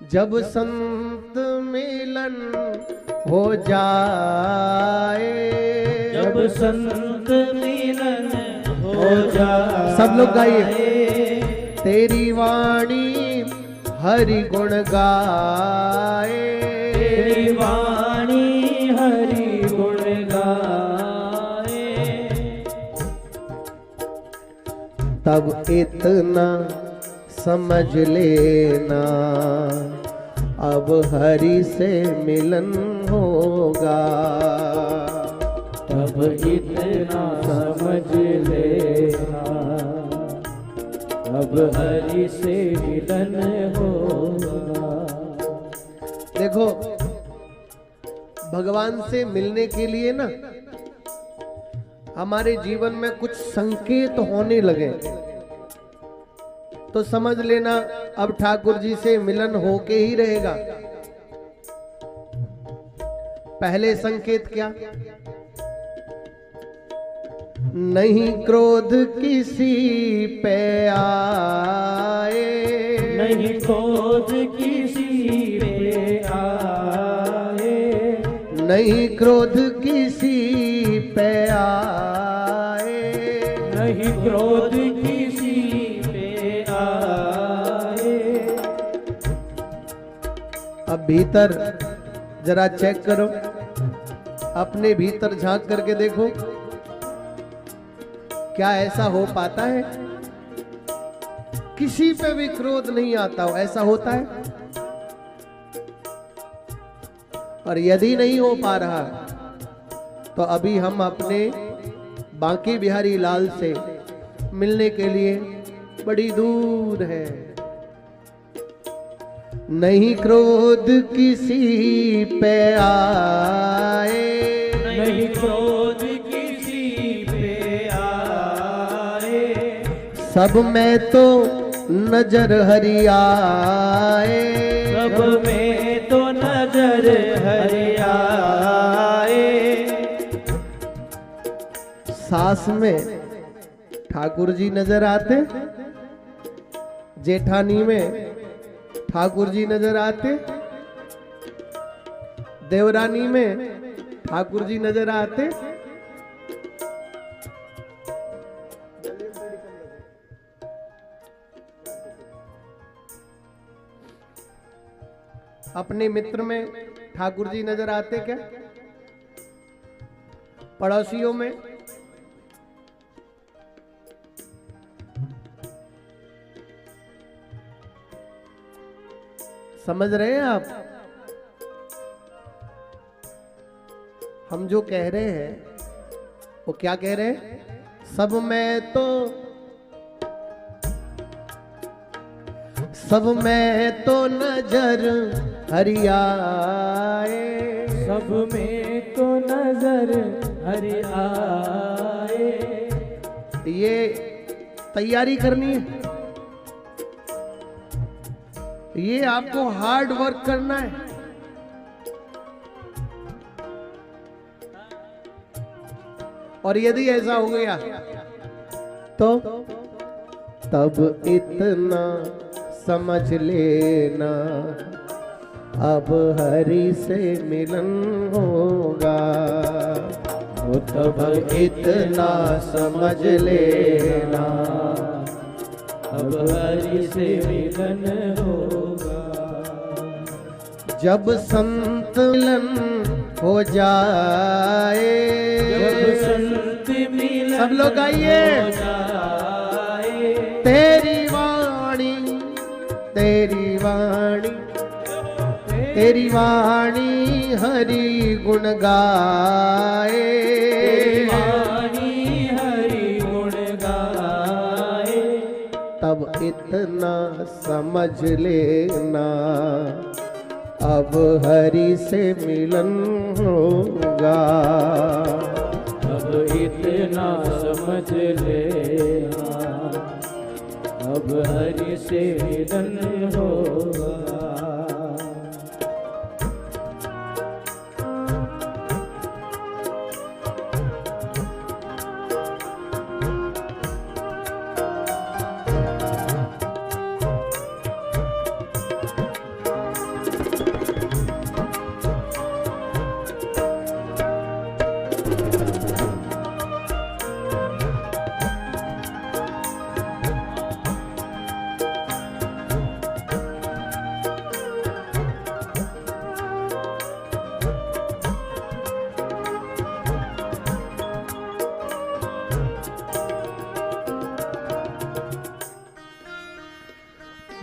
जब संत मिलन हो जाए, जब संत मिलन हो जाए, सब लोग गाइए। तेरी वाणी हरि गुण गाए, तेरी वाणी हरि गुण गाए, तब इतना समझ लेना अब हरि से मिलन होगा। तब इतना समझ लेना अब हरि से मिलन होगा। देखो, भगवान से मिलने के लिए ना हमारे जीवन में कुछ संकेत होने लगे तो समझ लेना अब ठाकुर जी से मिलन होके ही रहेगा। पहले संकेत क्या? नहीं क्रोध किसी पे आए, नहीं क्रोध किसी पे आए, नहीं क्रोध किसी पे आए, नहीं क्रोध किसी पे आए। अब भीतर जरा चेक करो, अपने भीतर झांक करके देखो, क्या ऐसा हो पाता है? किसी पे भी क्रोध नहीं आता हो, ऐसा होता है? और यदि नहीं हो पा रहा तो अभी हम अपने बांके बिहारी लाल से मिलने के लिए बड़ी दूर है। नहीं क्रोध किसी पे आए, नहीं क्रोध किसी पे आए, सब में तो नजर हरि आए, सब में तो नजर हरि आए। सास में ठाकुर जी नजर आते, जेठानी में ठाकुर जी नजर आते, देवरानी में ठाकुर जी नजर आते, अपने मित्र में ठाकुर जी नजर आते क्या? पड़ोसियों में? समझ रहे हैं आप? हम जो कह रहे हैं वो क्या कह रहे हैं? सब में तो नजर हरि आए, सब में तो नजर हरि आए। ये तैयारी करनी है, ये आपको हार्ड वर्क करना है। और यदि ऐसा हो गया तो तब इतना समझ लेना अब हरि से मिलन होगा। वो तब इतना समझ लेना अब हरि से मिलन होगा। जब संत मिलन हो जाए, जब संत मिलन सब लोग आइए। हो जाए, तेरी वाणी, तेरी वाणी, तेरी वाणी हरि गुण गाए, तेरी वाणी हरि गुण गाए। तब इतना समझ लेना अब हरि से मिलन होगा। अब इतना समझ लेना अब हरि से मिलन होगा।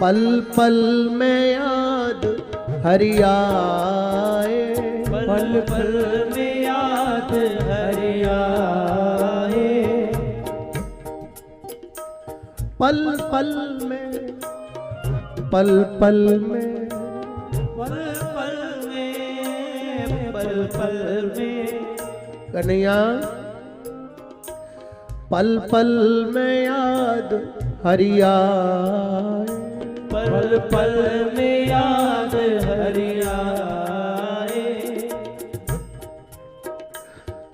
पल पल में याद हरि आए, पल पल में याद हरि आए, पल पल में, पल पल में, पल पल में, पल पल में, कन्हैया पल पल में याद हरि आए, पल पल में याद हरि आए,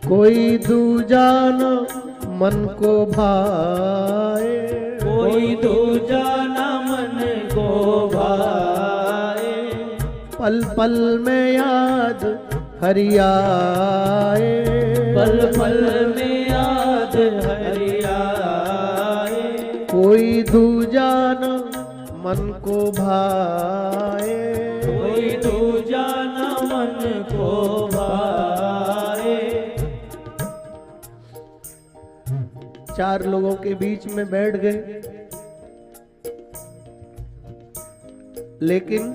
कोई दूजा न मन को भाए, कोई दूजा न मन को भाए, पल पल में याद हरि आए, पल पल में याद हरि आए, कोई दूजा न मन को भाए, कोई दूजा न मन को भाए। चार लोगों के बीच में बैठ गए, लेकिन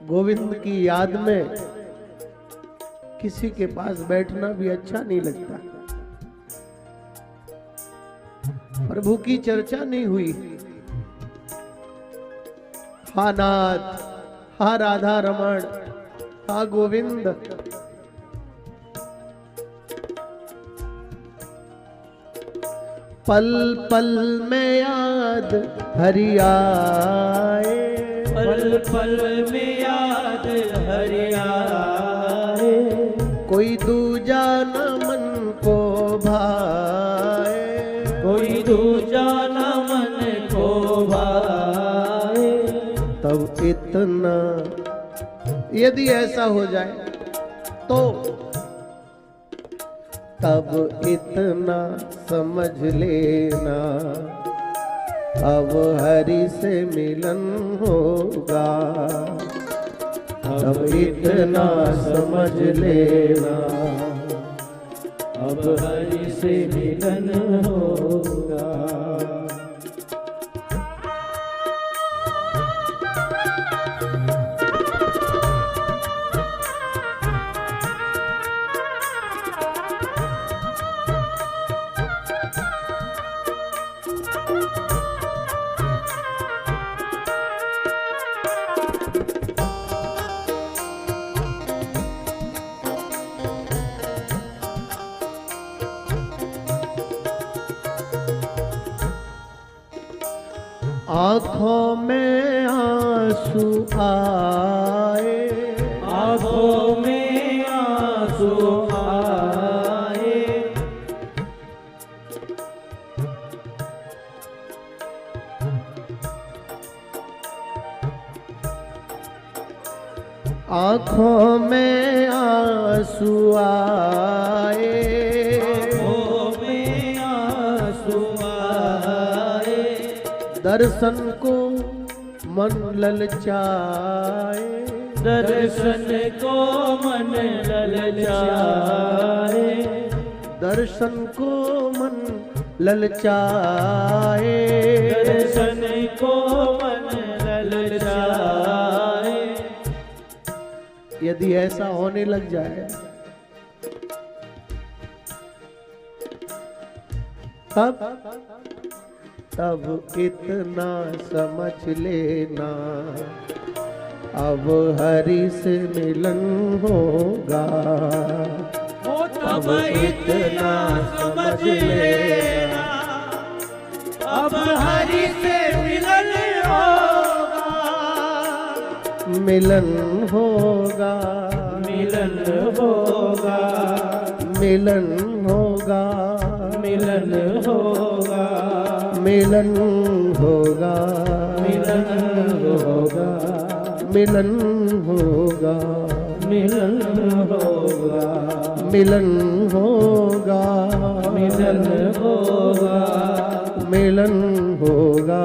गोविंद की याद में किसी के पास बैठना भी अच्छा नहीं लगता। प्रभु की चर्चा नहीं हुई। हा नाथ, हा राधा रमण, हा गोविंद, पल पल में याद हरि आए, पल पल में याद हरि आए, कोई दूजा न मन को भाए, कोई दूजा न मन को भाए। तब इतना, यदि ऐसा हो जाए तो तब इतना समझ लेना, अब हरि से मिलन होगा। तब इतना समझ लेना, अब हरि से मिलन होगा। आँखों में आंसू आए, आँखों में आंसू आए, आँखों में आंसू आए, आँखों में आंसू आए, दर्शन को मन ललचाए, दर्शन को मन ललचाए, दर्शन को मन ललचाए, दर्शन को मन ललचाए। यदि ऐसा होने लग जाए तब इतना समझ लेना, अब हरि से मिलन होगा। तब इतना समझ लेना, अब हरि से मिलन होगा। मिलन होगा, मिलन होगा, मिलन होगा, मिलन होगा, मिलन होगा, मिलन होगा, मिलन होगा, मिलन होगा, मिलन होगा, मिलन होगा, मिलन होगा,